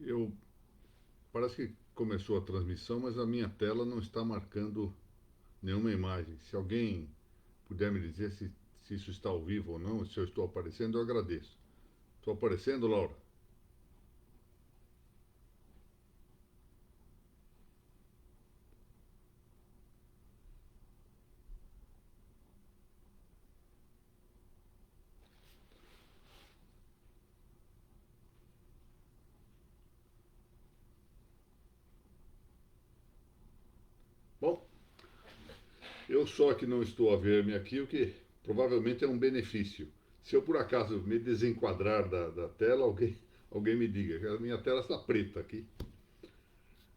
Eu parece que começou a transmissão, mas a minha tela não está marcando nenhuma imagem. Se alguém puder me dizer se isso está ao vivo ou não, se eu estou aparecendo, eu agradeço. Estou aparecendo, Laura? Bom, eu só que não estou a ver-me aqui, o que provavelmente é um benefício. Se eu por acaso me desenquadrar da tela, alguém me diga. A minha tela está preta aqui.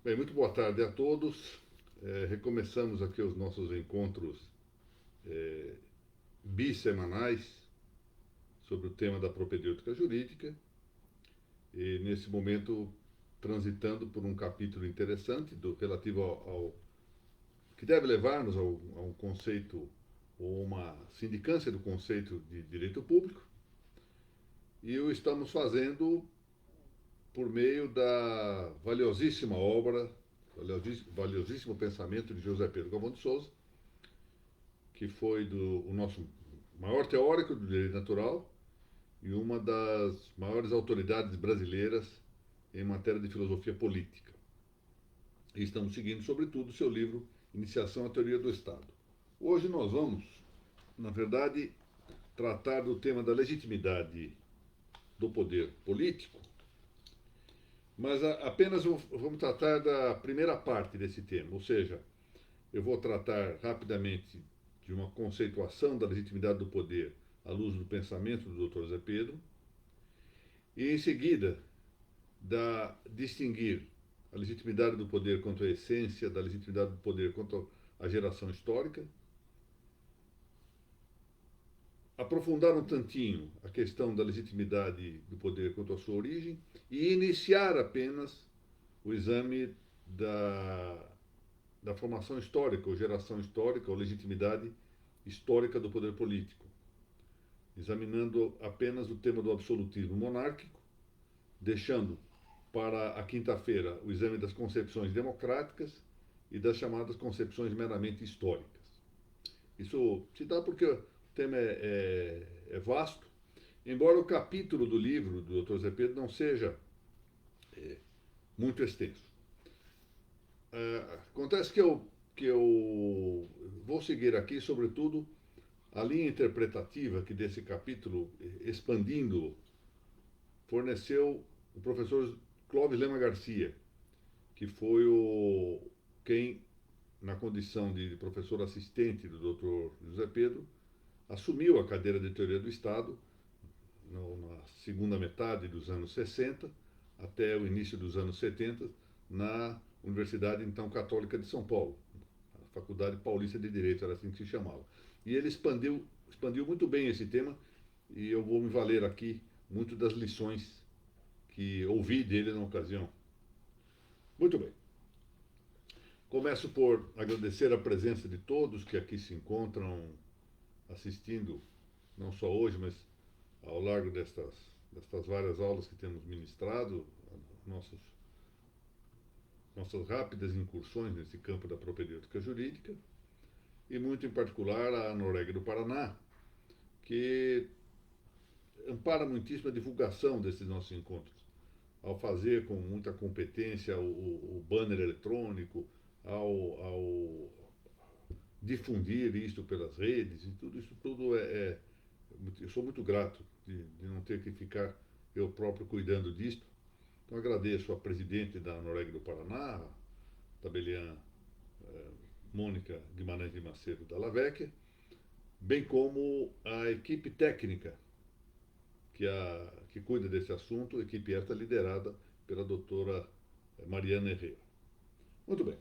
Bem, muito boa tarde a todos. Recomeçamos aqui os nossos encontros bissemanais sobre o tema da propedêutica jurídica e nesse momento transitando por um capítulo interessante relativo ao que deve levar-nos a um conceito ou uma sindicância do conceito de direito público, e o estamos fazendo por meio da valiosíssima obra, valiosíssimo pensamento de José Pedro Galvão de Souza, que foi o nosso maior teórico do direito natural e uma das maiores autoridades brasileiras em matéria de filosofia política. E estamos seguindo, sobretudo, seu livro Iniciação à Teoria do Estado. Hoje nós vamos, na verdade, tratar do tema da legitimidade do poder político, mas apenas vamos tratar da primeira parte desse tema, ou seja, eu vou tratar rapidamente de uma conceituação da legitimidade do poder à luz do pensamento do Dr. Zé Pedro, e em seguida distinguir a legitimidade do poder quanto à essência, da legitimidade do poder quanto à geração histórica, aprofundar um tantinho a questão da legitimidade do poder quanto à sua origem e iniciar apenas o exame da formação histórica, ou geração histórica, ou legitimidade histórica do poder político, examinando apenas o tema do absolutismo monárquico, deixando para a quinta-feira o exame das concepções democráticas e das chamadas concepções meramente históricas. Isso se dá porque o tema é vasto, embora o capítulo do livro do Dr. Zé Pedro não seja muito extenso. Acontece que eu vou seguir aqui, sobretudo, a linha interpretativa que desse capítulo, expandindo, forneceu o professor Clóvis Lema Garcia, que foi quem, na condição de professor assistente do Dr. José Pedro, assumiu a cadeira de Teoria do Estado na segunda metade dos anos 60 até o início dos anos 70 na Universidade então Católica de São Paulo, a Faculdade Paulista de Direito, era assim que se chamava. E ele expandiu muito bem esse tema, e eu vou me valer aqui muito das lições que ouvi dele na ocasião. Muito bem. Começo por agradecer a presença de todos que aqui se encontram assistindo, não só hoje, mas ao largo destas várias aulas que temos ministrado, nossos, nossas rápidas incursões nesse campo da propedêutica jurídica, e muito em particular a Norégia do Paraná, que ampara muitíssimo a divulgação desses nossos encontros, ao fazer com muita competência o banner eletrônico, ao difundir isto pelas redes, e tudo isso tudo eu sou muito grato de não ter que ficar eu próprio cuidando disto. Então agradeço a presidente da Norégia do Paraná, a tabeliã Mônica Guimarães de Macedo da Lavecchia, bem como a equipe técnica que cuida desse assunto, equipe esta liderada pela doutora Mariana Herrera. Muito bem,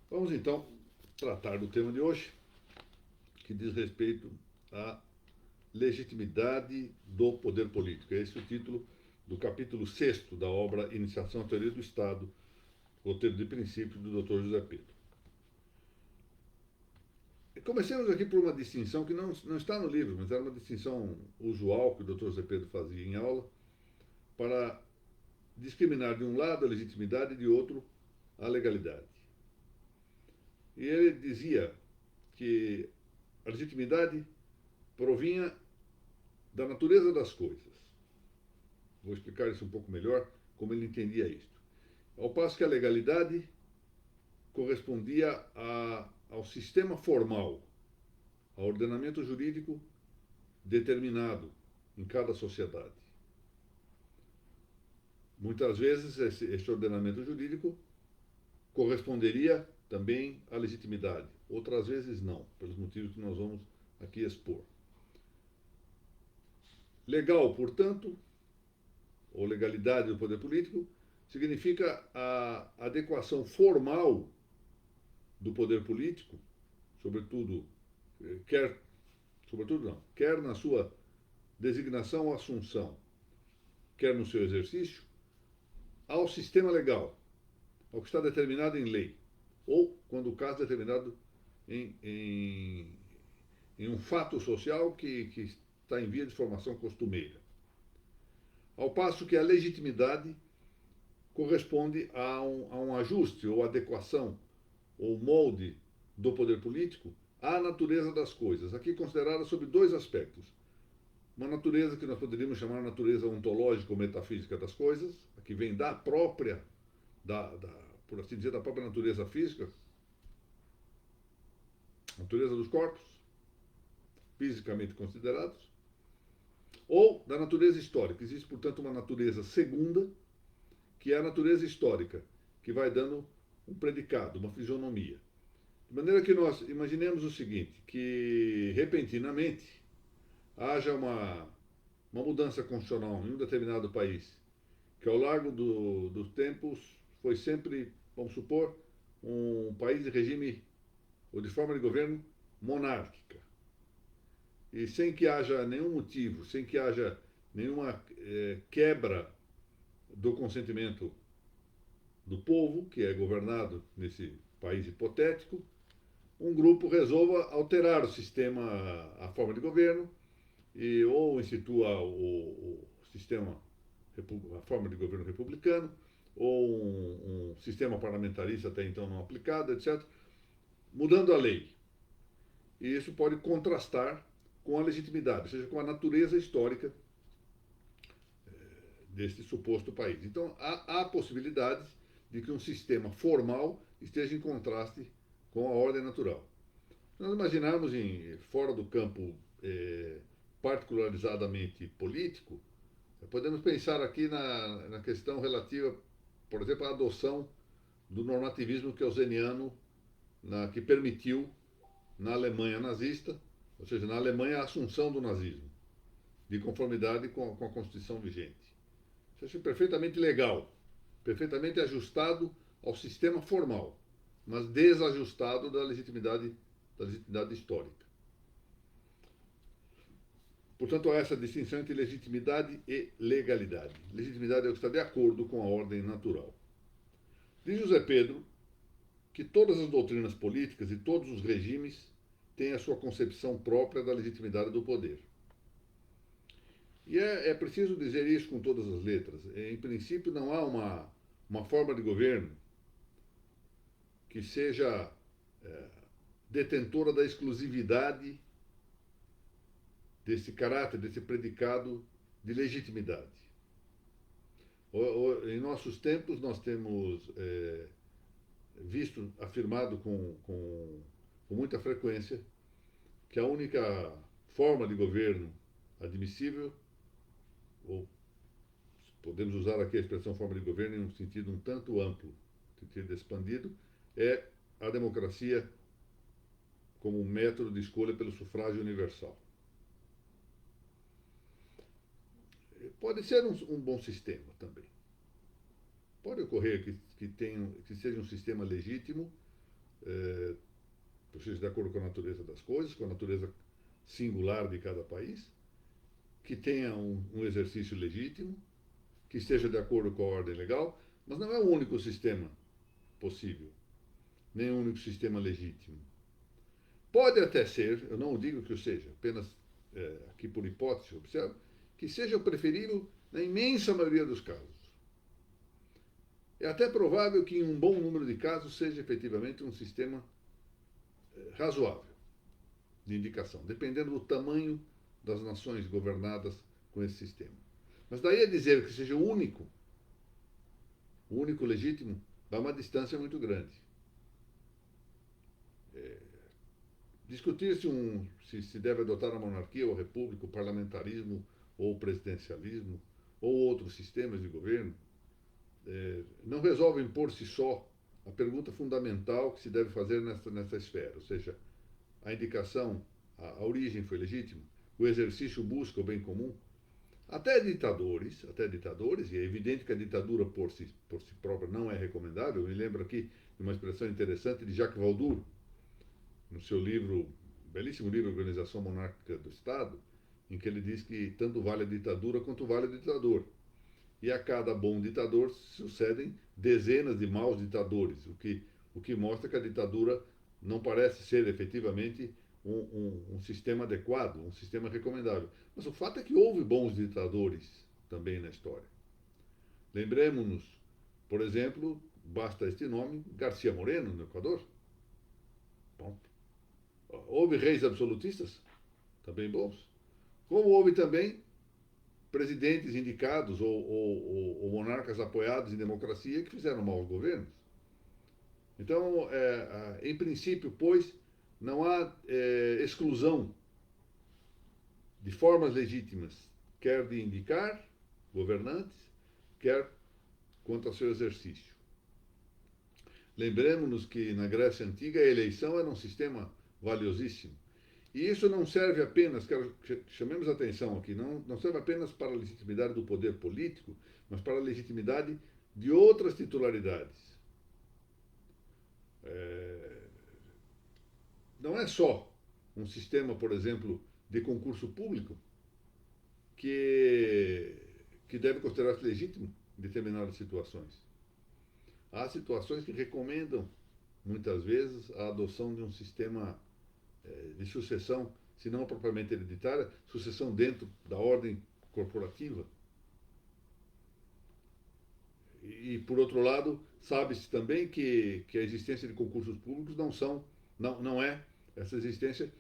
vamos então tratar do tema de hoje, que diz respeito à legitimidade do poder político. É esse o título do capítulo 6º da obra Iniciação à Teoria do Estado, roteiro de princípios do Dr. José Pedro. Comecemos aqui por uma distinção que não está no livro, mas era uma distinção usual que o Dr. José Pedro fazia em aula, para discriminar de um lado a legitimidade e de outro a legalidade. E ele dizia que a legitimidade provinha da natureza das coisas. Vou explicar isso um pouco melhor, como ele entendia isto. Ao passo que a legalidade correspondia ao sistema formal, ao ordenamento jurídico determinado em cada sociedade. Muitas vezes esse ordenamento jurídico corresponderia também à legitimidade, outras vezes não, pelos motivos que nós vamos aqui expor. Legal, portanto, ou legalidade do poder político, significa a adequação formal do poder político, sobretudo quer na sua designação ou assunção, quer no seu exercício, ao sistema legal, ao que está determinado em lei, ou, quando o caso é determinado em um fato social que está em via de formação costumeira. Ao passo que a legitimidade corresponde a um ajuste ou adequação ou molde do poder político à natureza das coisas, aqui considerada sob dois aspectos. Uma natureza que nós poderíamos chamar de natureza ontológica ou metafísica das coisas, que vem da própria, por assim dizer, da própria natureza física, natureza dos corpos, fisicamente considerados, ou da natureza histórica. Existe, portanto, uma natureza segunda, que é a natureza histórica, que vai dando um predicado, uma fisionomia. De maneira que nós imaginemos o seguinte, que repentinamente haja uma mudança constitucional em um determinado país, que ao longo dos tempos foi sempre, vamos supor, um país de regime ou de forma de governo monárquica. E sem que haja nenhum motivo, sem que haja nenhuma quebra do consentimento do povo, que é governado nesse país hipotético, um grupo resolva alterar o sistema, a forma de governo, ou institua o sistema, a forma de governo republicano, ou um sistema parlamentarista até então não aplicado, etc., mudando a lei. E isso pode contrastar com a legitimidade, ou seja, com a natureza histórica deste suposto país. Então, há possibilidades de que um sistema formal esteja em contraste com a ordem natural. Se nós imaginarmos fora do campo particularizadamente político, podemos pensar aqui na questão relativa, por exemplo, à adoção do normativismo keynesiano, que permitiu na Alemanha nazista, ou seja, na Alemanha a assunção do nazismo, de conformidade com a Constituição vigente. Isso é perfeitamente legal, perfeitamente ajustado ao sistema formal, mas desajustado da legitimidade histórica. Portanto, há essa distinção entre legitimidade e legalidade. Legitimidade é o que está de acordo com a ordem natural. Diz José Pedro que todas as doutrinas políticas e todos os regimes têm a sua concepção própria da legitimidade do poder. E é preciso dizer isso com todas as letras. Em princípio, não há uma forma de governo que seja detentora da exclusividade desse caráter, desse predicado de legitimidade. Em nossos tempos, nós temos visto, afirmado com muita frequência, que a única forma de governo admissível, ou podemos usar aqui a expressão forma de governo em um sentido um tanto amplo, um sentido expandido, é a democracia como um método de escolha pelo sufrágio universal. Pode ser um bom sistema também. Pode ocorrer que seja um sistema legítimo, ou seja, de acordo com a natureza das coisas, com a natureza singular de cada país, que tenha um exercício legítimo, que esteja de acordo com a ordem legal, mas não é o único sistema possível, nem o único sistema legítimo. Pode até ser, eu não digo que o seja, apenas aqui por hipótese, observe, que seja o preferível na imensa maioria dos casos. É até provável que, em um bom número de casos, seja efetivamente um sistema razoável de indicação, dependendo do tamanho das nações governadas com esse sistema. Mas daí a dizer que seja o único legítimo, dá uma distância muito grande. Discutir se deve adotar a monarquia ou a república, o parlamentarismo ou o presidencialismo, ou outros sistemas de governo, não resolvem por si só a pergunta fundamental que se deve fazer nessa esfera, ou seja, a indicação, a origem foi legítima, o exercício busca o bem comum. Até ditadores, e é evidente que a ditadura por si própria não é recomendável. Eu me lembro aqui de uma expressão interessante de Jacques Valdour, no seu livro, belíssimo livro, Organização Monárquica do Estado, em que ele diz que tanto vale a ditadura quanto vale o ditador. E a cada bom ditador sucedem dezenas de maus ditadores, o que mostra que a ditadura não parece ser efetivamente um sistema adequado, um sistema recomendável. Mas o fato é que houve bons ditadores também na história. Lembremos-nos, por exemplo, basta este nome, Garcia Moreno, no Equador. Bom, houve reis absolutistas, também bons. Como houve também presidentes indicados ou monarcas apoiados em democracia que fizeram maus governos. Então, em princípio, pois, não há exclusão de formas legítimas, quer de indicar governantes, quer quanto ao seu exercício. Lembremos-nos que na Grécia Antiga a eleição era um sistema valiosíssimo. E isso não serve apenas, quero que chamemos a atenção aqui, não serve apenas para a legitimidade do poder político, mas para a legitimidade de outras titularidades. Não é só um sistema, por exemplo, de concurso público que deve considerar-se legítimo em determinadas situações. Há situações que recomendam, muitas vezes, a adoção de um sistema de sucessão, se não propriamente hereditária, sucessão dentro da ordem corporativa. E por outro lado, sabe-se também que a existência de concursos públicos não é essa existência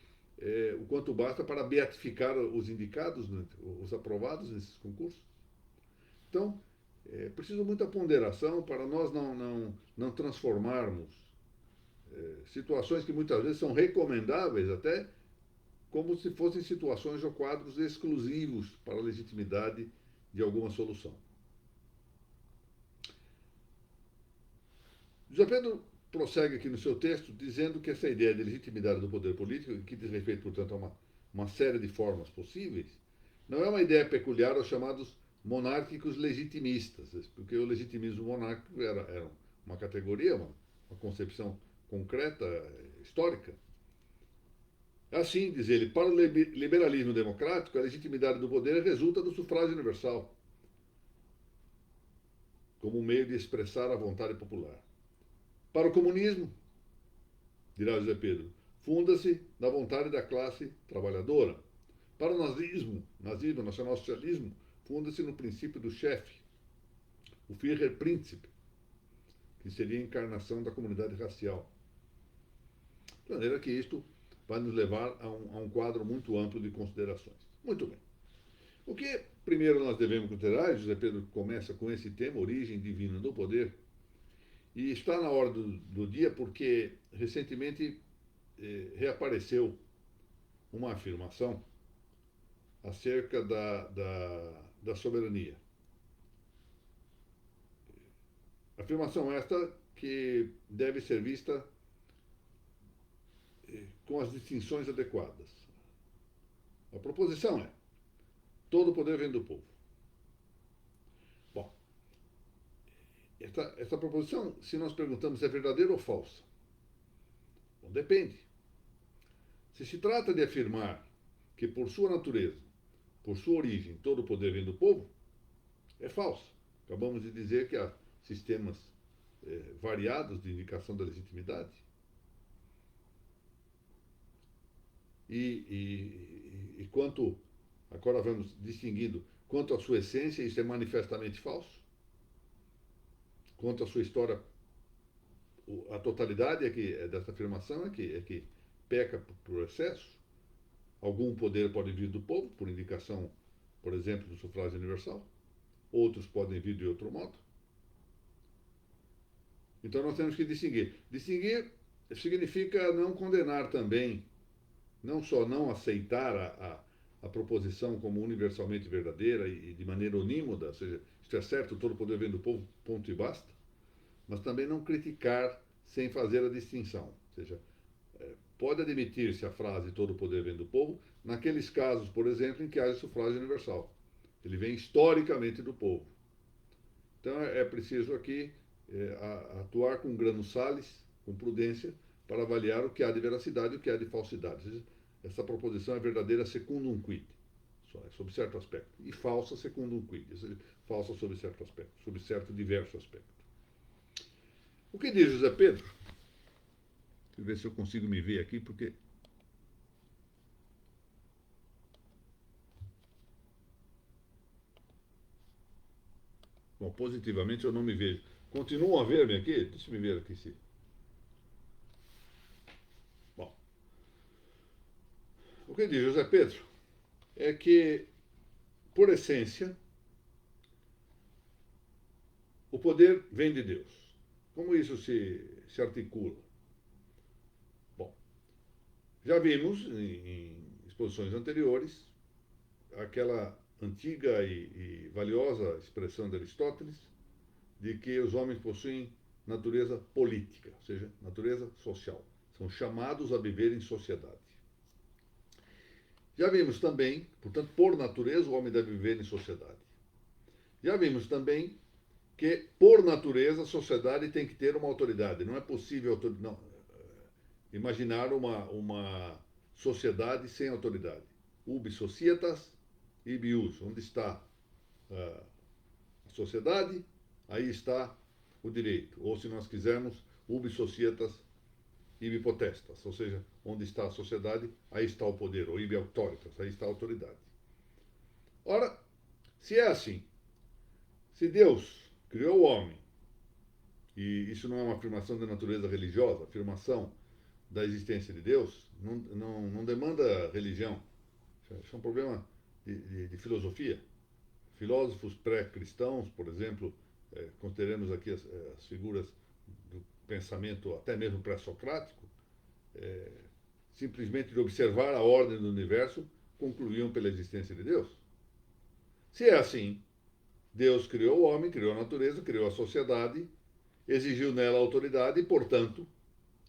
o quanto basta para beatificar os indicados, né, os aprovados nesses concursos. Então, é preciso muita ponderação para nós não transformarmos situações que muitas vezes são recomendáveis até como se fossem situações ou quadros exclusivos para a legitimidade de alguma solução. José Pedro prossegue aqui no seu texto dizendo que essa ideia de legitimidade do poder político, que diz respeito, portanto, a uma série de formas possíveis, não é uma ideia peculiar aos chamados monárquicos legitimistas, porque o legitimismo monárquico era uma categoria, uma concepção concreta, histórica. Assim, diz ele, para o liberalismo democrático, a legitimidade do poder resulta do sufrágio universal, como um meio de expressar a vontade popular. Para o comunismo, dirá José Pedro, funda-se na vontade da classe trabalhadora. Para o nazismo, nacionalsocialismo, funda-se no princípio do chefe, o Führerprinzip, que seria a encarnação da comunidade racial. De maneira que isto vai nos levar a um quadro muito amplo de considerações. Muito bem. O que primeiro nós devemos considerar, José Pedro começa com esse tema, origem divina do poder, e está na hora do dia porque recentemente reapareceu uma afirmação acerca da soberania. Afirmação esta que deve ser vista com as distinções adequadas. A proposição é: todo o poder vem do povo. Bom, essa proposição, se nós perguntamos, é verdadeira ou falsa? Bom, depende. Se se trata de afirmar que, por sua natureza, por sua origem, todo o poder vem do povo, é falso. Acabamos de dizer que há sistemas variados de indicação da legitimidade. E quanto, agora vamos distinguindo, quanto à sua essência, isso é manifestamente falso. conta a sua história. A totalidade dessa afirmação é que peca por excesso. Algum poder pode vir do povo, por indicação, por exemplo, do sufrágio universal. Outros podem vir de outro modo. Então nós temos que distinguir. Distinguir significa não condenar também, não só não aceitar a proposição como universalmente verdadeira e de maneira onímoda, ou seja, isto é certo, todo poder vem do povo, ponto e basta, mas também não criticar sem fazer a distinção. Ou seja, pode admitir-se a frase todo poder vem do povo, naqueles casos, por exemplo, em que haja sufrágio universal. Ele vem historicamente do povo. Então é preciso aqui atuar com grano salis, com prudência, para avaliar o que há de veracidade e o que há de falsidade. Essa proposição é verdadeira secundum quid, sob certo aspecto, e falsa secundum quid, falsa sob certo aspecto, sob certo diverso aspecto. O que diz José Pedro? Deixa eu ver se eu consigo me ver aqui, porque... Bom, positivamente eu não me vejo. Continuam a ver-me aqui? Deixa eu me ver aqui se... Bom, o que diz José Pedro é que, por essência, o poder vem de Deus. Como isso se articula? Bom, já vimos em exposições anteriores aquela antiga e valiosa expressão de Aristóteles de que os homens possuem natureza política, ou seja, natureza social. São chamados a viver em sociedade. Já vimos também, portanto, por natureza, o homem deve viver em sociedade. Já vimos também que, por natureza, a sociedade tem que ter uma autoridade. Não é possível imaginar uma sociedade sem autoridade. Ubi societas, ibi ius. Onde está a sociedade, aí está o direito. Ou, se nós quisermos, ubi societas, ibi potestas. Ou seja, onde está a sociedade, aí está o poder. Ou ibi auctoritas, aí está a autoridade. Ora, se é assim, se Deus criou o homem, e isso não é uma afirmação da natureza religiosa, afirmação da existência de Deus, não demanda religião. Isso é um problema de filosofia. Filósofos pré-cristãos, por exemplo, consideremos aqui as figuras do pensamento até mesmo pré-socrático, simplesmente de observar a ordem do universo, concluíam pela existência de Deus. Se é assim, Deus criou o homem, criou a natureza, criou a sociedade, exigiu nela a autoridade e, portanto,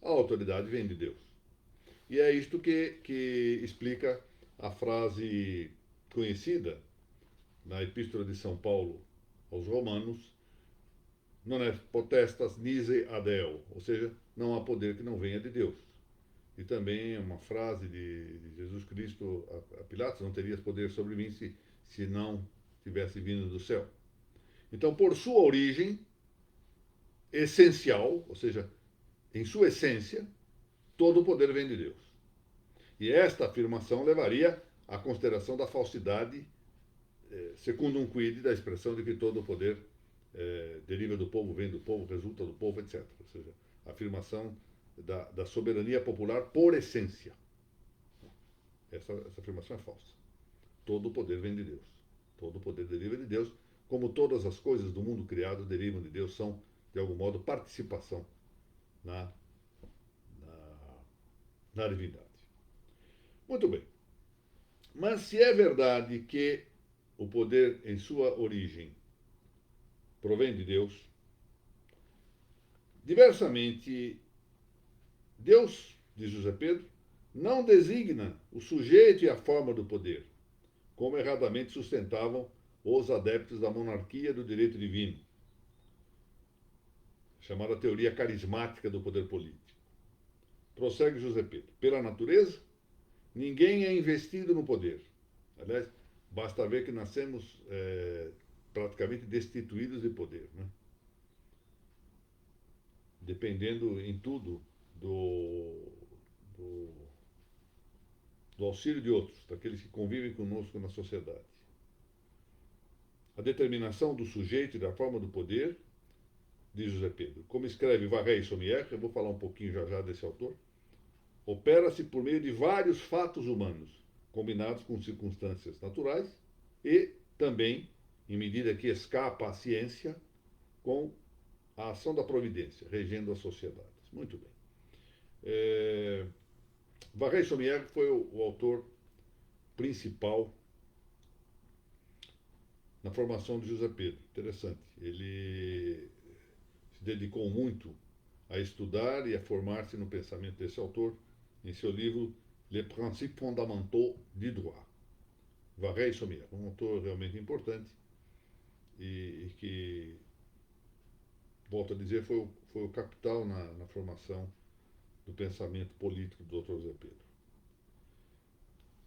a autoridade vem de Deus. E é isto que explica a frase conhecida na Epístola de São Paulo aos Romanos, non est potestas nisi ad eo, ou seja, não há poder que não venha de Deus. E também uma frase de Jesus Cristo a Pilatos, não terias poder sobre mim se não tivesse vindo do céu. Então, por sua origem essencial, ou seja, em sua essência, todo o poder vem de Deus. E esta afirmação levaria à consideração da falsidade secundum quid, da expressão de que todo o poder deriva do povo, vem do povo, resulta do povo, etc. Ou seja, a afirmação da soberania popular por essência. Essa afirmação é falsa. Todo o poder vem de Deus. Todo o poder deriva de Deus, como todas as coisas do mundo criado derivam de Deus, são, de algum modo, participação na divindade. Muito bem. Mas se é verdade que o poder, em sua origem, provém de Deus, diversamente, Deus, diz José Pedro, não designa o sujeito e a forma do poder, como erradamente sustentavam os adeptos da monarquia do direito divino, chamada teoria carismática do poder político. Prossegue José Pedro. Pela natureza, ninguém é investido no poder. Aliás, basta ver que nascemos praticamente destituídos de poder, né? Dependendo em tudo do auxílio de outros, daqueles que convivem conosco na sociedade. A determinação do sujeito e da forma do poder diz José Pedro. Como escreve Varrey Sommières, eu vou falar um pouquinho já já desse autor, opera-se por meio de vários fatos humanos, combinados com circunstâncias naturais e também, em medida que escapa à ciência, com a ação da providência, regendo as sociedades. Muito bem. Varrey Sommières foi o autor principal na formação de José Pedro. Interessante. Ele se dedicou muito a estudar e a formar-se no pensamento desse autor em seu livro Les Principes Fondamentaux du Droit. Varrey Sommières, um autor realmente importante e que, volto a dizer, foi o capital na formação do pensamento político do Dr. José Pedro.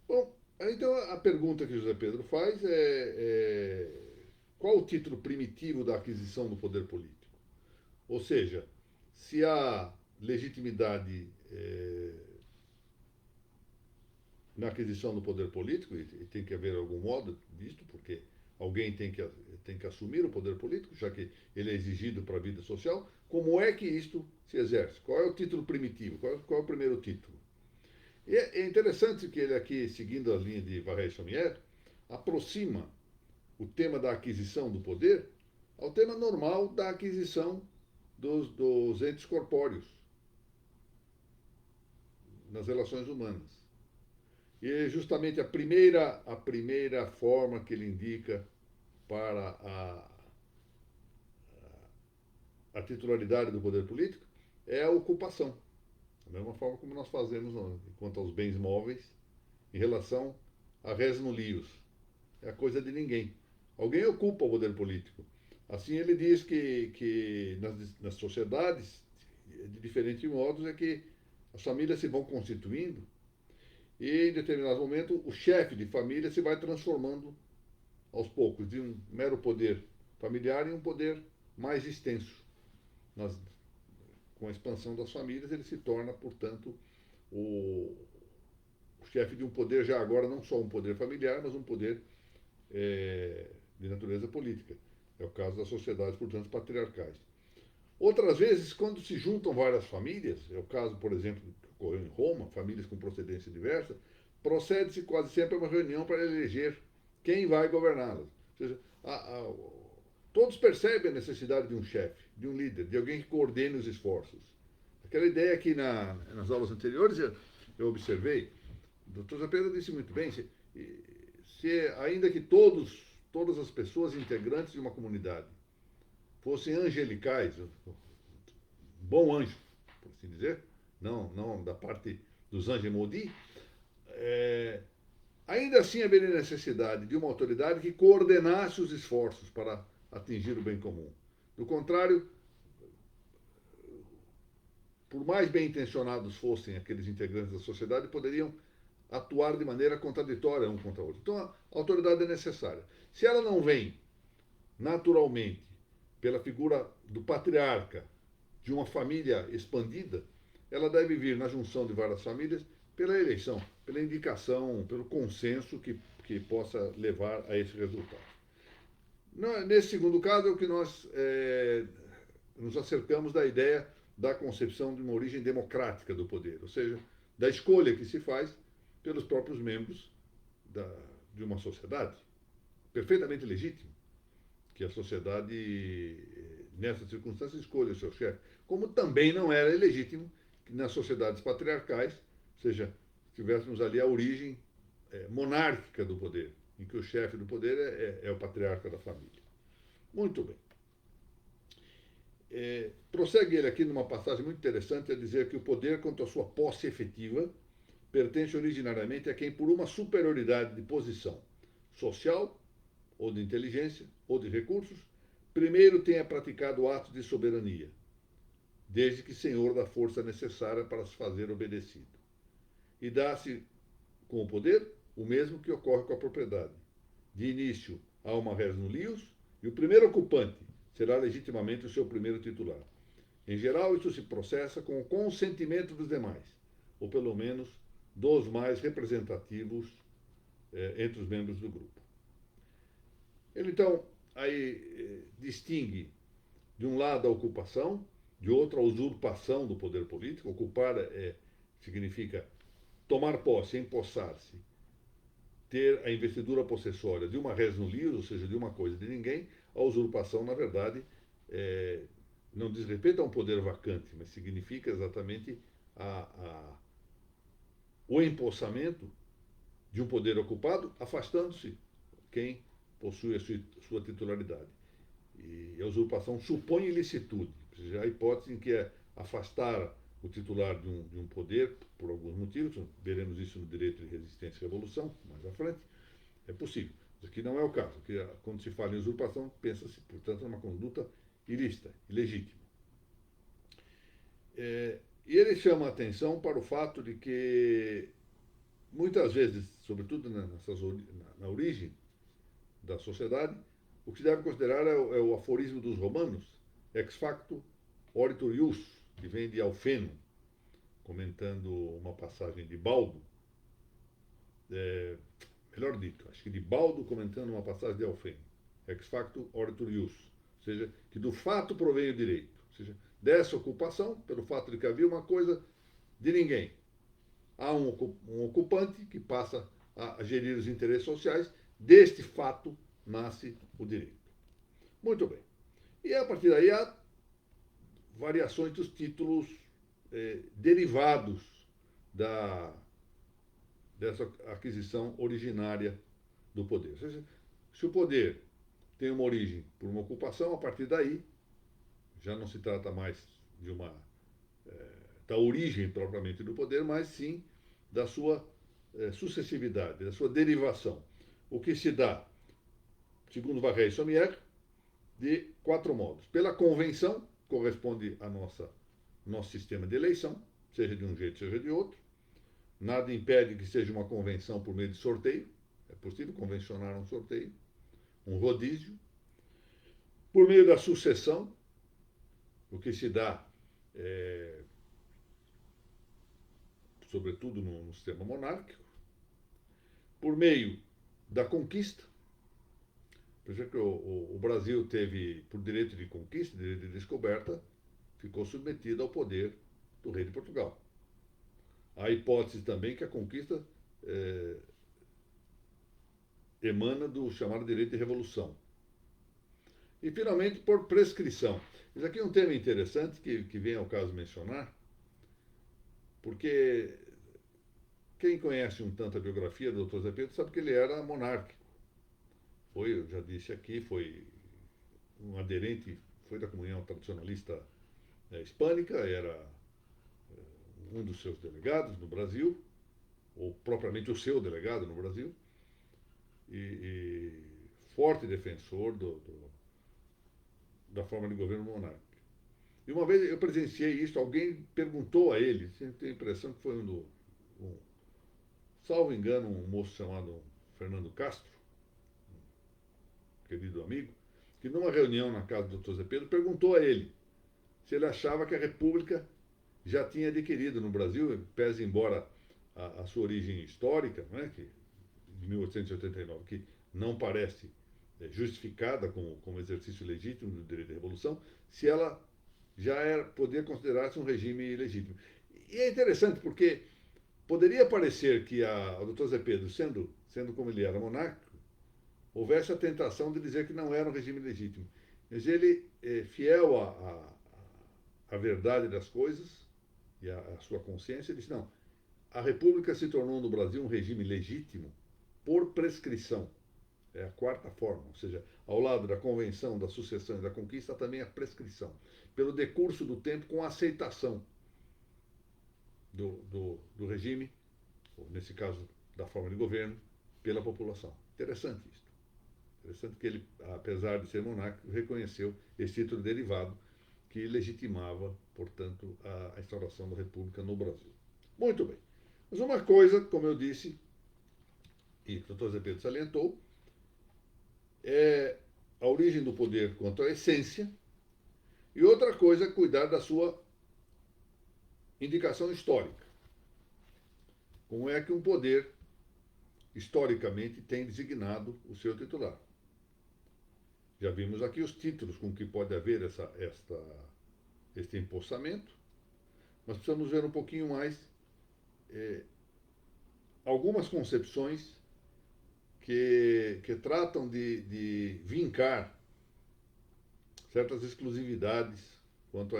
Bom, então a pergunta que José Pedro faz qual o título primitivo da aquisição do poder político? Ou seja, se há legitimidade na aquisição do poder político, e tem que haver algum modo disto, porque alguém tem que assumir o poder político, já que ele é exigido para a vida social, como é que isto se exerce? Qual é o título primitivo? Qual é o primeiro título? E é interessante que ele aqui, seguindo a linha de Varrey Sommières, aproxima o tema da aquisição do poder ao tema normal da aquisição dos entes corpóreos nas relações humanas. E é justamente a primeira forma que ele indica para a titularidade do poder político é a ocupação. Da mesma forma como nós fazemos quanto aos bens móveis em relação a res nullius. É a coisa de ninguém. Alguém ocupa o poder político. Assim ele diz que nas sociedades, de diferentes modos, é que as famílias se vão constituindo e, em determinado momento, o chefe de família se vai transformando aos poucos de um mero poder familiar em um poder mais extenso. Com a expansão das famílias, ele se torna, portanto, o chefe de um poder, já agora não só um poder familiar, mas um poder de natureza política. É o caso das sociedades, portanto, patriarcais. Outras vezes, quando se juntam várias famílias, é o caso, por exemplo, que ocorreu em Roma, famílias com procedência diversa, procede-se quase sempre a uma reunião para eleger quem vai governá-las. Ou seja, todos percebem a necessidade de um chefe, de um líder, de alguém que coordene os esforços. Aquela ideia que nas aulas anteriores eu observei, o Dr. Zé Pedro disse muito bem, ainda que todas as pessoas integrantes de uma comunidade fossem angelicais, bom anjo, por assim dizer, não da parte dos anjos maudits, ainda assim haveria necessidade de uma autoridade que coordenasse os esforços para atingir o bem comum. Do contrário, por mais bem intencionados fossem aqueles integrantes da sociedade, poderiam atuar de maneira contraditória um contra o outro. Então, a autoridade é necessária. Se ela não vem naturalmente pela figura do patriarca de uma família expandida, ela deve vir na junção de várias famílias pela eleição, pela indicação, pelo consenso que possa levar a esse resultado. Nesse segundo caso, é o que nós nos acercamos da ideia da concepção de uma origem democrática do poder, ou seja, da escolha que se faz pelos próprios membros de uma sociedade. Perfeitamente legítimo que a sociedade, nessas circunstâncias, escolha o seu chefe. Como também não era ilegítimo que nas sociedades patriarcais, ou seja, tivéssemos ali a origem monárquica do poder, em que o chefe do poder é o patriarca da família. Muito bem. Prossegue ele aqui numa passagem muito interessante a dizer que o poder, quanto à sua posse efetiva, pertence originariamente a quem, por uma superioridade de posição social, ou de inteligência, ou de recursos, primeiro tenha praticado atos de soberania, desde que senhor da força necessária para se fazer obedecido. E dá-se com o poder o mesmo que ocorre com a propriedade. De início, há uma res nullius, e o primeiro ocupante será legitimamente o seu primeiro titular. Em geral, isso se processa com o consentimento dos demais, ou pelo menos dos mais representativos entre os membros do grupo. Ele, então, aí distingue De um lado, a ocupação, de outro, a usurpação do poder político. Ocupar significa tomar posse, empossar-se, ter a investidura possessória de uma res nullius, ou seja, de uma coisa de ninguém. A usurpação, na verdade, não diz respeito a um poder vacante, mas significa exatamente o empossamento de um poder ocupado, afastando-se quem possui a sua titularidade. E a usurpação supõe ilicitude, ou seja, a hipótese em que é afastar o titular de um poder, por alguns motivos, veremos isso no direito de resistência e revolução, mais à frente, é possível. Mas aqui não é o caso. Aqui, quando se fala em usurpação, pensa-se, portanto, numa conduta ilícita, ilegítima. E ele chama a atenção para o fato de que, muitas vezes, sobretudo na origem da sociedade, o que se deve considerar é o aforismo dos romanos, ex facto oritur ius, que vem de Alfeno, comentando uma passagem de Baldo, melhor dito, acho que de Baldo comentando uma passagem de Alfeno, ex facto oritur ius, ou seja, que do fato provém o direito, ou seja, dessa ocupação, pelo fato de que havia uma coisa de ninguém. Há um ocupante que passa a gerir os interesses sociais, deste fato nasce o direito. Muito bem. E a partir daí há variações dos títulos derivados dessa aquisição originária do poder. Ou seja, se o poder tem uma origem por uma ocupação, a partir daí já não se trata mais da origem propriamente do poder, mas sim da sua sucessividade, da sua derivação. O que se dá, segundo Varret e Sommières, de 4 modos. Pela convenção, corresponde ao nosso sistema de eleição, seja de um jeito, seja de outro. Nada impede que seja uma convenção por meio de sorteio. É possível convencionar um sorteio, um rodízio. Por meio da sucessão, o que se dá, sobretudo no sistema monárquico. Por meio da conquista. Por exemplo, que o Brasil teve, por direito de conquista, direito de descoberta, ficou submetido ao poder do rei de Portugal. Há hipótese também que a conquista emana do chamado direito de revolução. E, finalmente, por prescrição. Isso aqui é um tema interessante que vem ao caso mencionar, porque quem conhece um tanto a biografia do Dr. Zé Pedro sabe que ele era monárquico. Eu já disse aqui, foi um aderente, foi da comunhão tradicionalista hispânica, era um dos seus delegados no Brasil, ou propriamente o seu delegado no Brasil, e forte defensor da forma de governo monárquico. E uma vez eu presenciei isso, alguém perguntou a ele, tenho a impressão que foi salvo engano, um moço chamado Fernando Castro, um querido amigo, que numa reunião na casa do Dr. Zé Pedro perguntou a ele se ele achava que a República já tinha adquirido no Brasil, pese embora a sua origem histórica, né, de 1889, que não parece justificada como exercício legítimo do direito de revolução, se ela já poderia considerar-se um regime legítimo. E é interessante porque poderia parecer que o Dr. Zé Pedro, sendo como ele era monárquico, houvesse a tentação de dizer que não era um regime legítimo. Mas ele, fiel à verdade das coisas e à sua consciência, disse, não, a República se tornou no Brasil um regime legítimo por prescrição. É a quarta forma, ou seja, ao lado da convenção, da sucessão e da conquista, também a prescrição. Pelo decurso do tempo, com a aceitação do regime, ou nesse caso, da forma de governo, pela população. Interessante isso. Interessante que ele, apesar de ser monárquico, reconheceu esse título derivado que legitimava, portanto, a instauração da República no Brasil. Muito bem. Mas uma coisa, como eu disse, e o Dr. Zé Pedro salientou, é a origem do poder quanto à essência, e outra coisa é cuidar da sua indicação histórica. Como é que um poder, historicamente, tem designado o seu titular. Já vimos aqui os títulos com que pode haver este empossamento, mas precisamos ver um pouquinho mais algumas concepções que tratam de vincar certas exclusividades quanto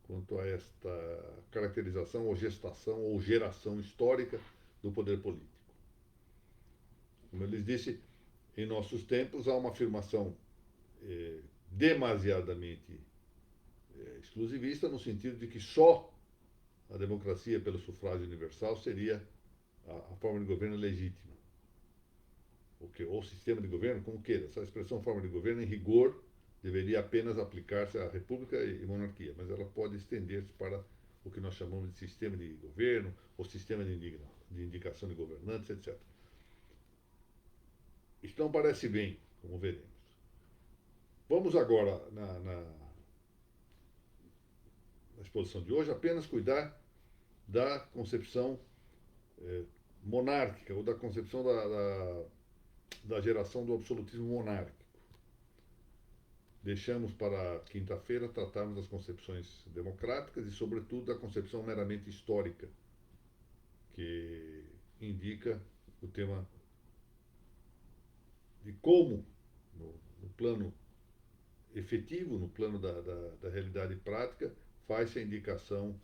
quanto a esta caracterização ou gestação ou geração histórica do poder político. Como eu lhes disse, em nossos tempos há uma afirmação demasiadamente exclusivista, no sentido de que só a democracia pelo sufrágio universal seria a forma de governo legítima. Ou sistema de governo, como queira. Essa expressão forma de governo, em rigor, deveria apenas aplicar-se à república e monarquia, mas ela pode estender-se para o que nós chamamos de sistema de governo ou sistema de indicação de governantes, etc. Isso não parece bem, como veremos. Vamos agora, na exposição de hoje, apenas cuidar da concepção monárquica ou da concepção da geração do absolutismo monárquico. Deixamos para quinta-feira tratarmos das concepções democráticas e, sobretudo, da concepção meramente histórica, que indica o tema de como, no plano efetivo, no plano da realidade prática, faz-se a indicação